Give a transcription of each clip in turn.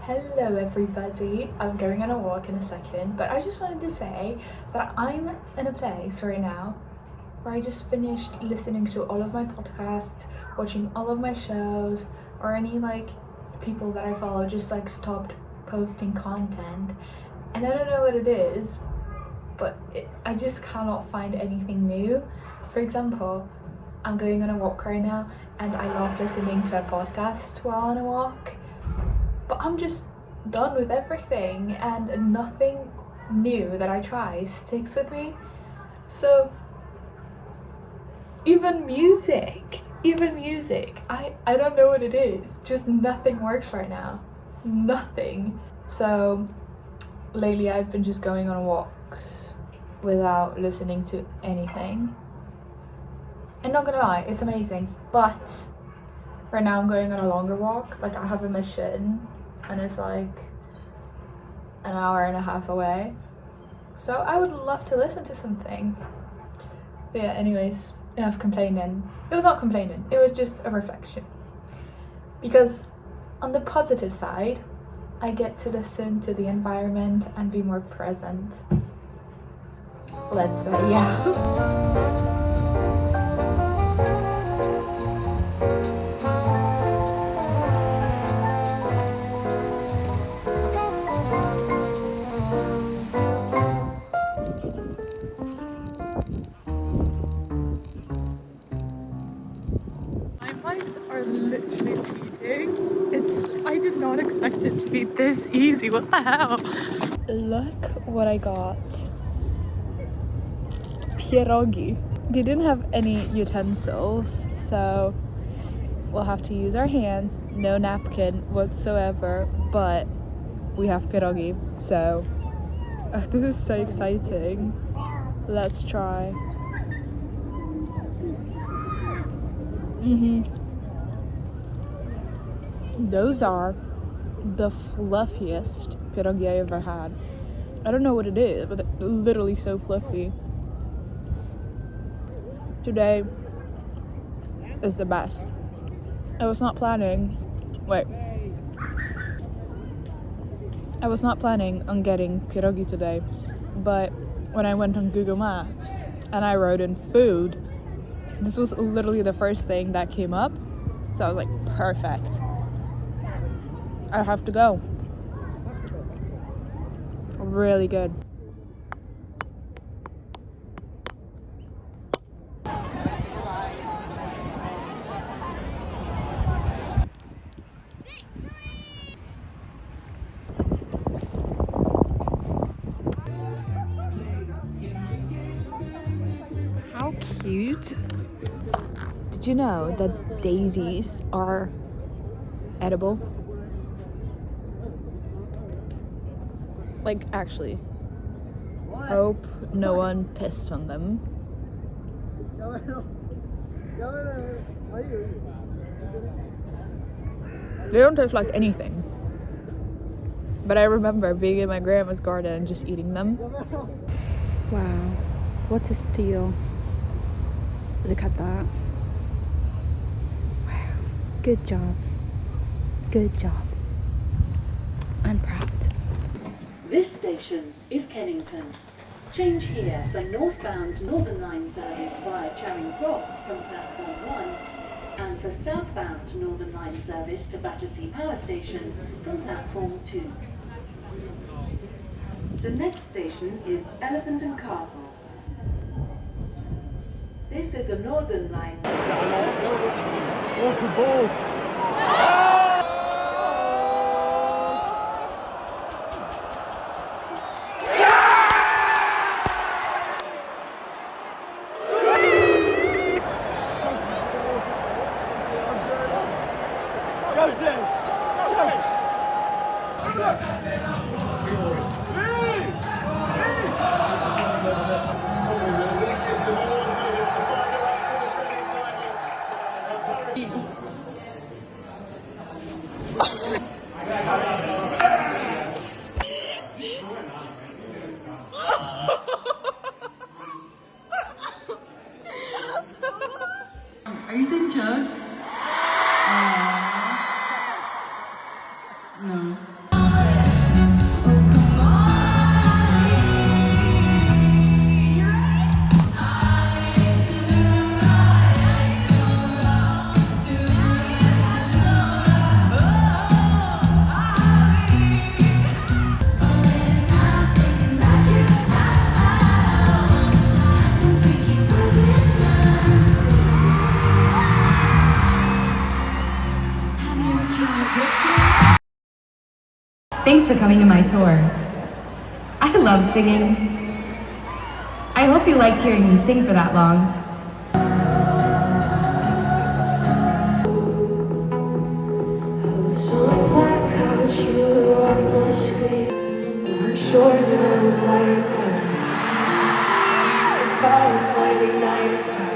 Hello everybody, I'm going on a walk in a second, but I just wanted to say that I'm in a place right now where I just finished listening to all of my podcasts, watching all of my shows, or any people that I follow just stopped posting content, and I don't know what it is, but I just cannot find anything new. For example, I'm going on a walk right now and I love listening to a podcast while on a walk, but I'm just done with everything and nothing new that I try sticks with me. So even music, I don't know what it is, just nothing works right now, nothing. So lately I've been just going on walks without listening to anything, and not gonna lie, it's amazing. But right now I'm going on a longer walk, I have a mission and it's an hour and a half away, so I would love to listen to something. But yeah, anyways, enough complaining. It was not complaining, it was just a reflection, because on the positive side I get to listen to the environment and be more present, let's say. Yeah. Are literally cheating. I did not expect it to be this easy. What the hell? Look what I got. Pierogi. They didn't have any utensils, so we'll have to use our hands. No napkin whatsoever, but we have pierogi, so this is so exciting. Let's try. Those are the fluffiest pierogi I ever had. I don't know what it is, but they're literally so fluffy. Today is the best. I was not planning on getting pierogi today, but when I went on Google Maps and I wrote in food, this was literally the first thing that came up, so I was like, perfect. I have to go. Really good. How cute. Did you know that daisies are edible? Actually, hope no one pissed on them. They don't taste like anything, but I remember being in my grandma's garden and just eating them. Wow, what a steal. Look at that. Wow, good job. I'm proud. This station is Kennington. Change here for northbound Northern Line service via Charing Cross from platform 1 and for southbound Northern Line service to Battersea Power Station from platform 2. The next station is Elephant and Castle. This is a Northern Line. What's the ball? Are you saying chug? No. Thanks for coming to my tour. I love singing. I hope you liked hearing me sing for that long. Sure that I would like her if I was slightly nicer.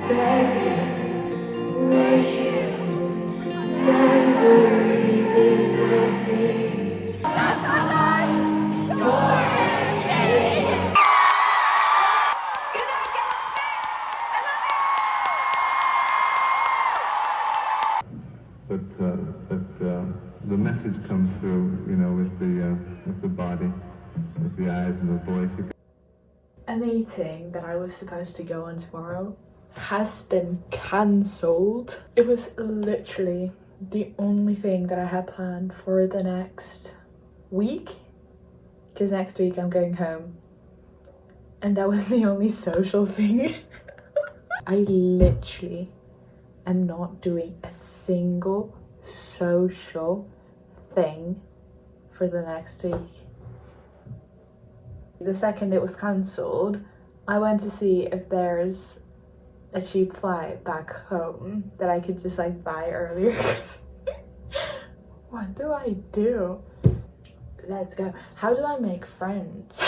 Begging, wishing, never even with me. That's my life. But the message comes through, you know, with the body, with the eyes and the voice. A meeting that I was supposed to go on tomorrow has been cancelled. It was literally the only thing that I had planned for the next week, because next week I'm going home, and that was the only social thing. I literally am not doing a single social thing for the next week. The second it was cancelled, I went to see if there's a cheap flight back home that I could just like buy earlier. What do I do? Let's go. How do I make friends?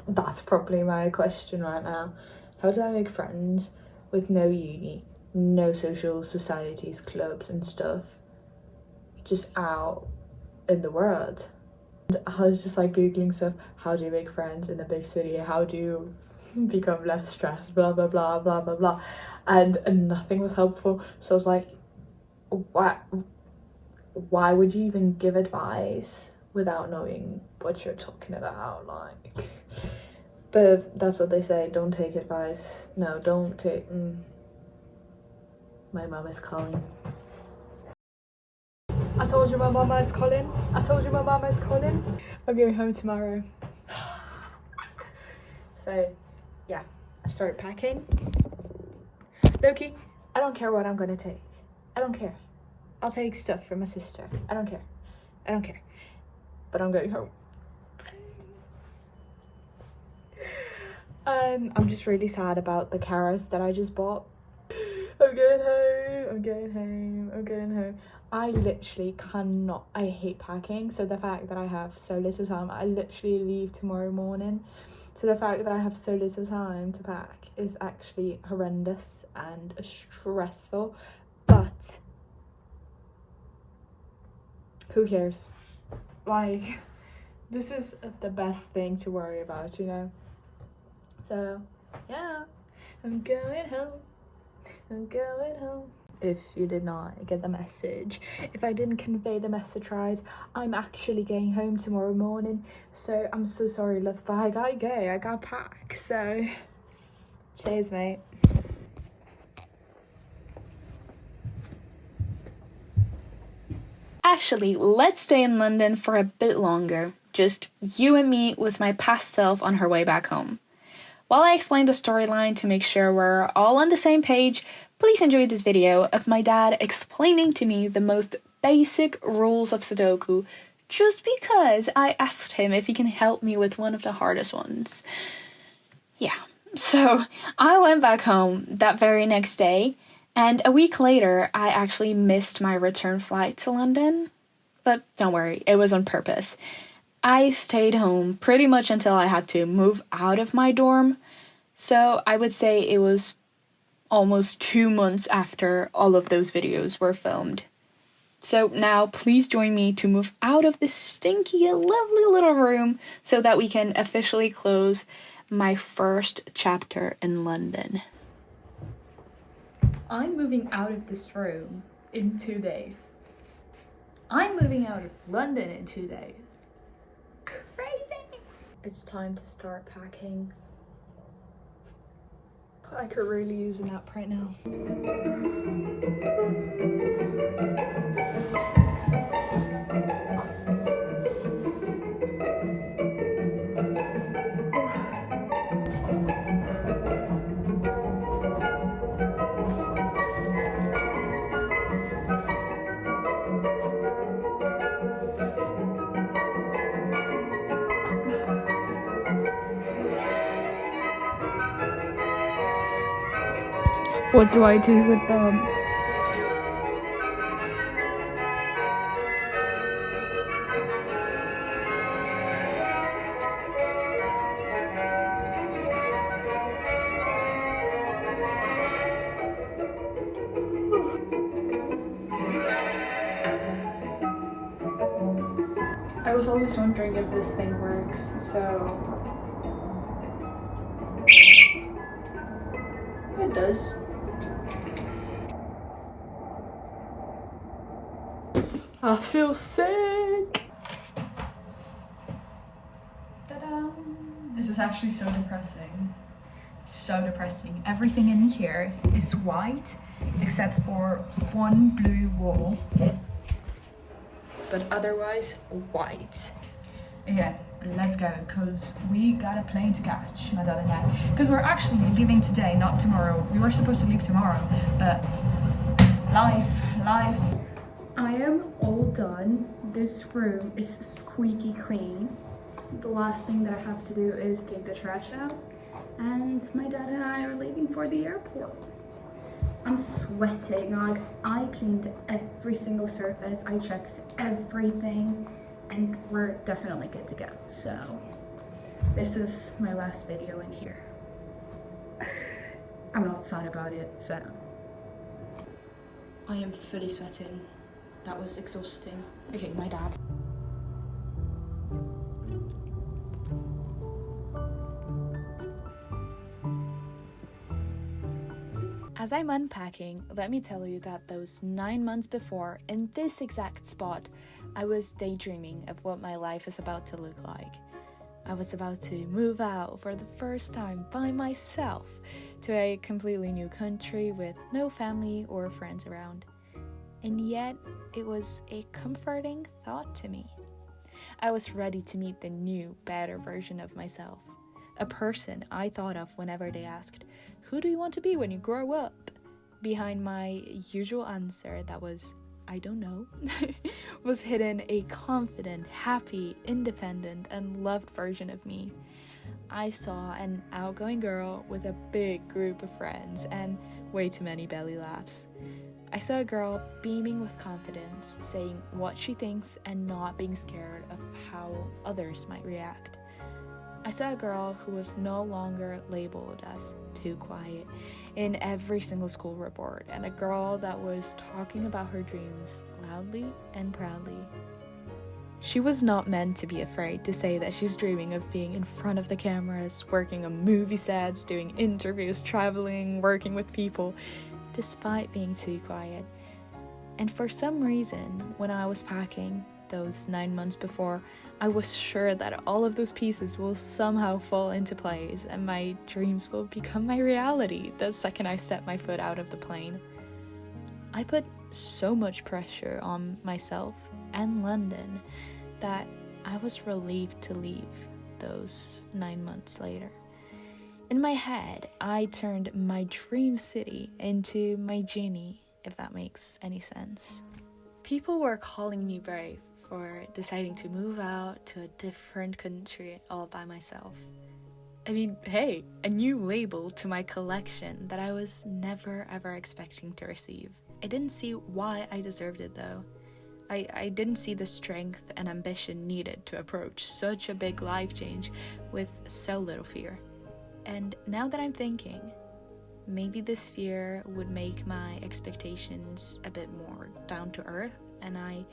That's probably my question right now. How do I make friends with no uni, no social societies, clubs and stuff, just out in the world? And I was just like googling stuff. How do you make friends in a big city? How do you become less stressed? Blah blah blah blah blah blah. And nothing was helpful. So I was like, why would you even give advice without knowing what you're talking about? Like, but that's what they say, don't take advice. No, don't take My mum is calling. I told you my mama is calling. I told you my mama is calling. I'm going home tomorrow. So, yeah, I started packing. Loki, I don't care what I'm gonna take. I don't care. I'll take stuff for my sister. I don't care. I don't care. But I'm going home. I'm just really sad about the carrots that I just bought. I'm going home. I'm going home. I'm going home. I literally cannot. I hate packing. So the fact that I have so little time, I literally leave tomorrow morning. So the fact that I have so little time to pack is actually horrendous and stressful. But who cares? Like, this is the best thing to worry about, you know? So, yeah, I'm going home. I'm going home. If you did not get the message, if I didn't convey the message right, I'm actually going home tomorrow morning. So I'm so sorry, love, but I gotta go. I gotta pack. So, cheers, mate. Actually, let's stay in London for a bit longer. Just you and me with my past self on her way back home. While I explain the storyline to make sure we're all on the same page, please enjoy this video of my dad explaining to me the most basic rules of Sudoku just because I asked him if he can help me with one of the hardest ones. Yeah, so I went back home that very next day, and a week later I actually missed my return flight to London. But don't worry, it was on purpose. I stayed home pretty much until I had to move out of my dorm, so I would say it was almost 2 months after all of those videos were filmed. So now please join me to move out of this stinky, lovely little room so that we can officially close my first chapter in London. I'm moving out of this room in 2 days. I'm moving out of London in 2 days. Crazy! It's time to start packing. I could really use a nap right now. What do I do with them? I was always wondering if this thing works, so it does. I feel sick. Ta-da! This is actually so depressing. It's so depressing. Everything in here is white except for one blue wall, but otherwise white. Yeah, let's go, because we got a plane to catch, my dad and I. Because we're actually leaving today, not tomorrow. We were supposed to leave tomorrow, but life. I am all done. This room is squeaky clean. The last thing that I have to do is take the trash out, and my dad and I are leaving for the airport. I'm sweating. Like, I cleaned every single surface, I checked everything, and we're definitely good to go. So this is my last video in here. I'm not sad about it, so I am fully sweating. That was exhausting. Okay, my dad. As I'm unpacking, let me tell you that those 9 months before, in this exact spot, I was daydreaming of what my life is about to look like. I was about to move out for the first time by myself to a completely new country with no family or friends around. And yet, it was a comforting thought to me. I was ready to meet the new, better version of myself. A person I thought of whenever they asked, "Who do you want to be when you grow up?" Behind my usual answer that was, "I don't know," was hidden a confident, happy, independent, and loved version of me. I saw an outgoing girl with a big group of friends and way too many belly laughs. I saw a girl beaming with confidence, saying what she thinks and not being scared of how others might react. I saw a girl who was no longer labeled as too quiet in every single school report, and a girl that was talking about her dreams loudly and proudly. She was not meant to be afraid to say that she's dreaming of being in front of the cameras, working on movie sets, doing interviews, traveling, working with people, despite being too quiet. And for some reason, when I was packing those 9 months before, I was sure that all of those pieces will somehow fall into place and my dreams will become my reality the second I set my foot out of the plane. I put so much pressure on myself and London that I was relieved to leave those 9 months later. In my head, I turned my dream city into my genie, if that makes any sense. People were calling me brave for deciding to move out to a different country all by myself. I mean, hey, a new label to my collection that I was never ever expecting to receive. I didn't see why I deserved it though. I didn't see the strength and ambition needed to approach such a big life change with so little fear. And now that I'm thinking, maybe this fear would make my expectations a bit more down to earth, and I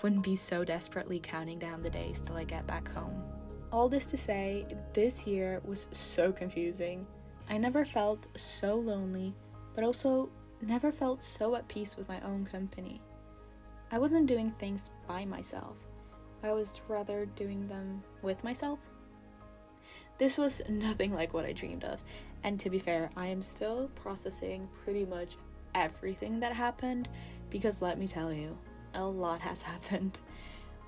wouldn't be so desperately counting down the days till I get back home. All this to say, this year was so confusing. I never felt so lonely, but also never felt so at peace with my own company. I wasn't doing things by myself. I was rather doing them with myself. This was nothing like what I dreamed of, and to be fair, I am still processing pretty much everything that happened, because let me tell you, a lot has happened.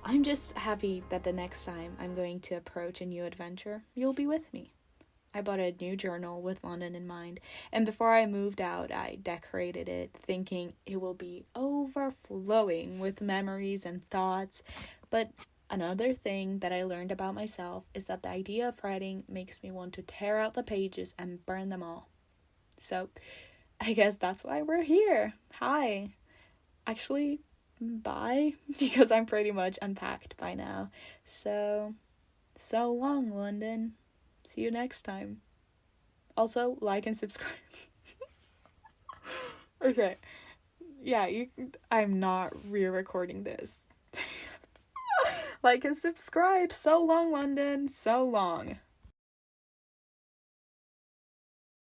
I'm just happy that the next time I'm going to approach a new adventure, you'll be with me. I bought a new journal with London in mind, and before I moved out, I decorated it, thinking it will be overflowing with memories and thoughts. But another thing that I learned about myself is that the idea of writing makes me want to tear out the pages and burn them all. So I guess that's why we're here. Hi. Actually, bye, because I'm pretty much unpacked by now. So long, London. See you next time. Also, like and subscribe. Okay. Yeah, I'm not re-recording this. Like and subscribe. So long, London. So long.